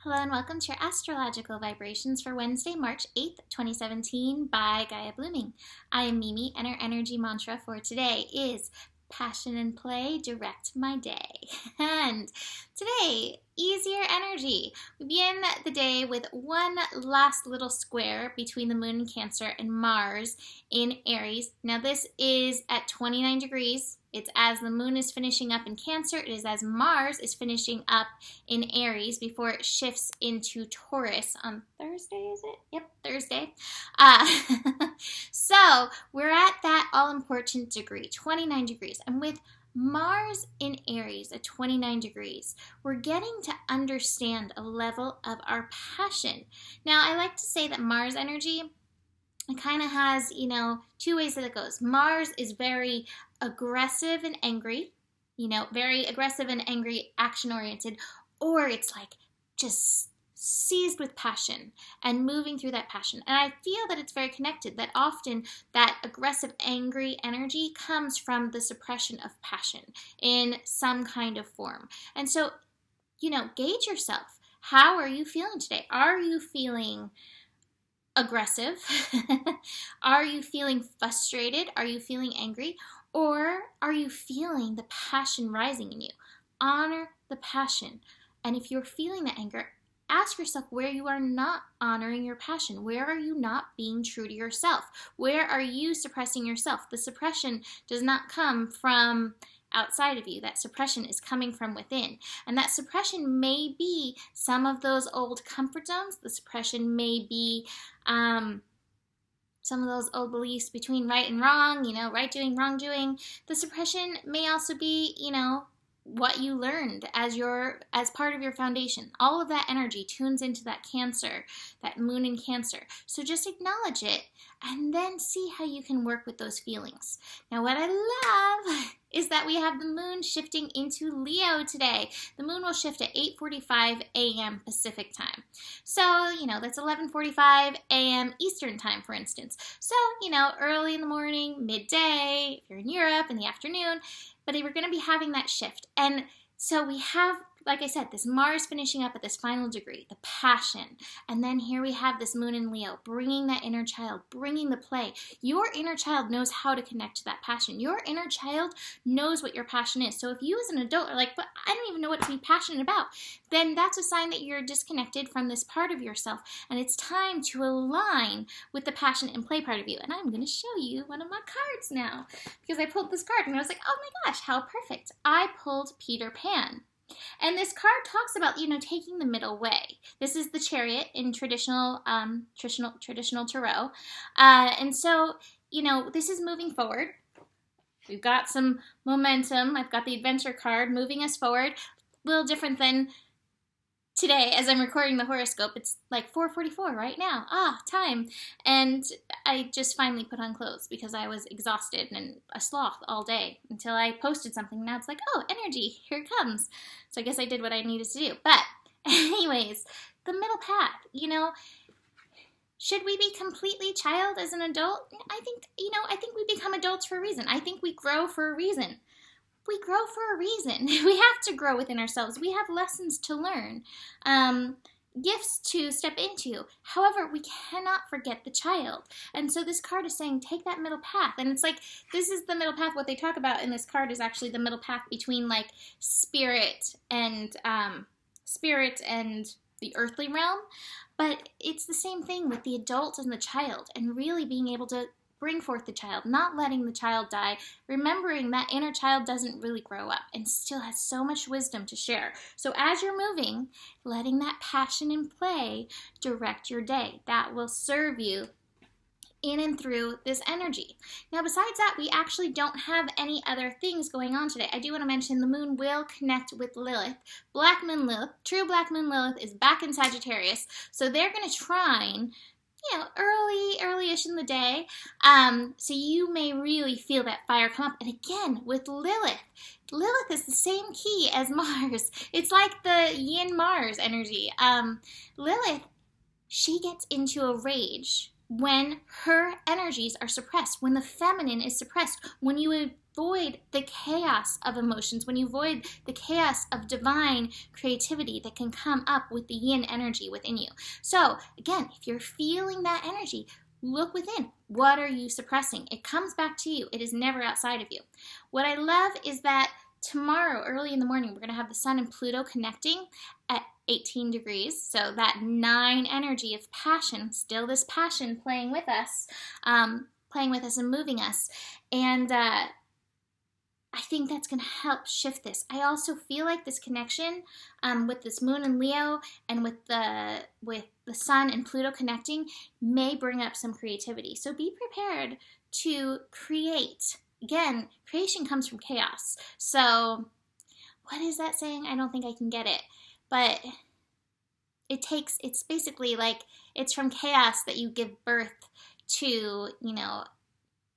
Hello and welcome to your astrological vibrations for Wednesday, March 8th, 2017 by Gaia Blooming. I am Mimi and our energy mantra for today is passion and play direct my day. And today, easier energy. We begin the day with one last little square between the moon in Cancer and Mars in Aries. Now this is at 29 degrees. It's as the moon is finishing up in Cancer. It is as Mars is finishing up in Aries before it shifts into Taurus on Thursday, is it? Yep, Thursday. So we're at that all-important degree, 29 degrees. And with Mars in Aries at 29 degrees, we're getting to understand a level of our passion. Now, I like to say that Mars energy, it kind of has, two ways that it goes. Mars is very aggressive and angry, very aggressive and angry, action-oriented, or it's like just seized with passion and moving through that passion. And I feel that it's very connected, that often that aggressive, angry energy comes from the suppression of passion in some kind of form. And so, gauge yourself. How are you feeling today? Are you feeling aggressive? Are you feeling frustrated? Are you feeling angry? Or are you feeling the passion rising in you? Honor the passion. And if you're feeling the anger, ask yourself where you are not honoring your passion. Where are you not being true to yourself? Where are you suppressing yourself? The suppression does not come from outside of you. That suppression is coming from within. And that suppression may be some of those old comfort zones. The suppression may be some of those old beliefs between right and wrong, right doing, wrong doing. The suppression may also be, what you learned as part of your foundation. All of that energy tunes into that Cancer, that moon in Cancer. So just acknowledge it and then see how you can work with those feelings. Now what I love is that we have the moon shifting into Leo today. The moon will shift at 8:45 a.m. Pacific time. So, that's 11:45 a.m. Eastern time, for instance. So, early in the morning, midday, if you're in Europe, in the afternoon, but we're going to be having that shift. And so we have, like I said, this Mars finishing up at this final degree, the passion. And then here we have this moon in Leo, bringing that inner child, bringing the play. Your inner child knows how to connect to that passion. Your inner child knows what your passion is. So if you as an adult are like, but I don't even know what to be passionate about, then that's a sign that you're disconnected from this part of yourself. And it's time to align with the passion and play part of you. And I'm going to show you one of my cards now because I pulled this card and I was like, oh my gosh, how perfect. I pulled Peter Pan. And this card talks about, taking the middle way. This is the Chariot in traditional tarot. And so, this is moving forward. We've got some momentum. I've got the adventure card moving us forward. A little different than today, as I'm recording the horoscope. It's like 4:44 right now. Time. And I just finally put on clothes because I was exhausted and a sloth all day until I posted something. Now it's like, oh, energy, here it comes. So I guess I did what I needed to do. But anyways, the middle path, should we be completely child as an adult? I think we become adults for a reason. I think we grow for a reason. We grow for a reason. We have to grow within ourselves. We have lessons to learn, gifts to step into. However, we cannot forget the child. And so this card is saying, take that middle path. And it's like, this is the middle path. What they talk about in this card is actually the middle path between like spirit and the earthly realm. But it's the same thing with the adult and the child, and really being able to bring forth the child, not letting the child die, remembering that inner child doesn't really grow up and still has so much wisdom to share. So as you're moving, letting that passion and play direct your day. That will serve you in and through this energy. Now, besides that, we actually don't have any other things going on today. I do want to mention the moon will connect with Lilith. Black moon Lilith, true black moon Lilith is back in Sagittarius. So they're going to trine early-ish in the day. So you may really feel that fire come up. And again, with Lilith is the same key as Mars. It's like the yin Mars energy. Lilith, she gets into a rage when her energies are suppressed, when the feminine is suppressed, when you avoid the chaos of emotions, when you avoid the chaos of divine creativity that can come up with the yin energy within you. So again, if you're feeling that energy, look within. What are you suppressing? It comes back to you. It is never outside of you. What I love is that tomorrow, early in the morning, we're going to have the Sun and Pluto connecting at 18 degrees. So that 9 energy of passion, still this passion playing with us and moving us. And I think that's going to help shift this. I also feel like this connection with this Moon and Leo and with the Sun and Pluto connecting may bring up some creativity. So be prepared to create. Again, creation comes from chaos. So what is that saying? I don't think I can get it. But it's basically like it's from chaos that you give birth to,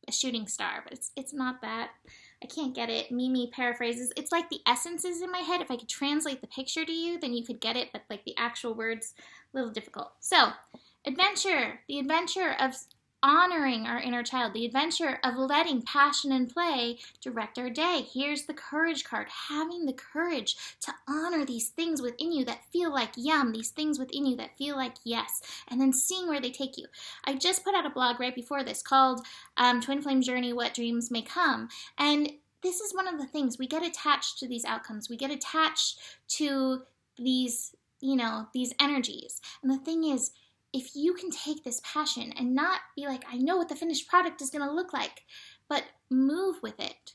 a shooting star. But it's not that. I can't get it. Mimi paraphrases. It's like the essences in my head. If I could translate the picture to you, then you could get it, but like the actual words, a little difficult. So, adventure. The adventure of honoring our inner child. The adventure of letting passion and play direct our day. Here's the courage card. Having the courage to honor these things within you that feel like yum. These things within you that feel like yes. And then seeing where they take you. I just put out a blog right before this called Twin Flame Journey, What Dreams May Come. And this is one of the things. We get attached to these outcomes. We get attached to these, these energies. And the thing is, if you can take this passion and not be like, I know what the finished product is going to look like, but move with it,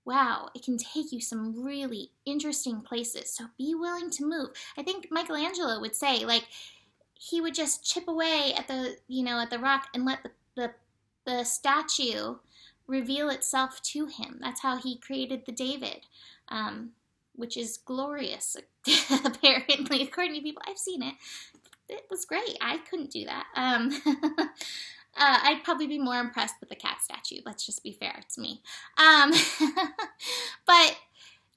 wow, it can take you some really interesting places. So be willing to move. I think Michelangelo would say, like, he would just chip away at the, at the rock and let the statue reveal itself to him. That's how he created the David, which is glorious, apparently, according to people. I've seen it. It was great. I couldn't do that. I'd probably be more impressed with the cat statue. Let's just be fair. It's me. But,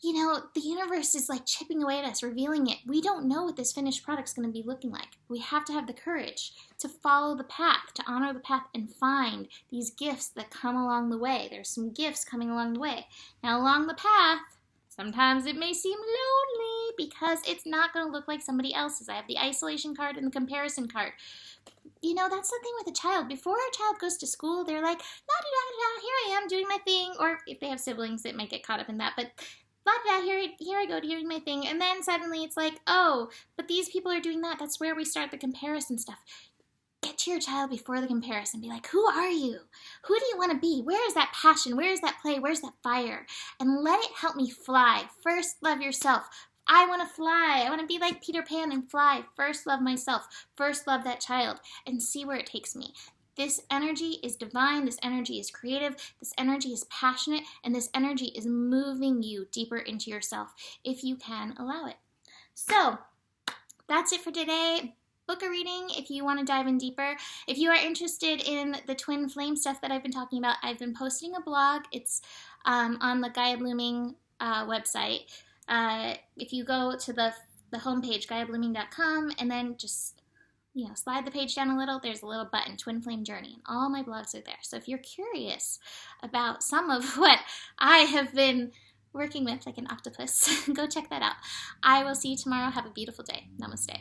the universe is like chipping away at us, revealing it. We don't know what this finished product's going to be looking like. We have to have the courage to follow the path, to honor the path, and find these gifts that come along the way. There's some gifts coming along the way. Now, along the path, sometimes it may seem lonely because it's not going to look like somebody else's. I have the isolation card and the comparison card. That's the thing with a child. Before a child goes to school, they're like, la-da-da-da, here I am doing my thing. Or if they have siblings, it might get caught up in that. But la-da-da, here I go doing my thing. And then suddenly it's like, oh, but these people are doing that. That's where we start the comparison stuff. Get to your child before the comparison. Be like, who are you? Who do you want to be? Where is that passion? Where is that play? Where's that fire? And let it help me fly. First, love yourself. I want to fly. I want to be like Peter Pan and fly. First, love myself. First, love that child. And see where it takes me. This energy is divine. This energy is creative. This energy is passionate. And this energy is moving you deeper into yourself if you can allow it. So, that's it for today. Book a reading if you want to dive in deeper. If you are interested in the twin flame stuff that I've been talking about, I've been posting a blog. It's on the Gaia Blooming website. If you go to the homepage, GaiaBlooming.com, and then just slide the page down a little, there's a little button, Twin Flame Journey, and all my blogs are there. So if you're curious about some of what I have been working with, like an octopus, go check that out. I will see you tomorrow. Have a beautiful day. Namaste.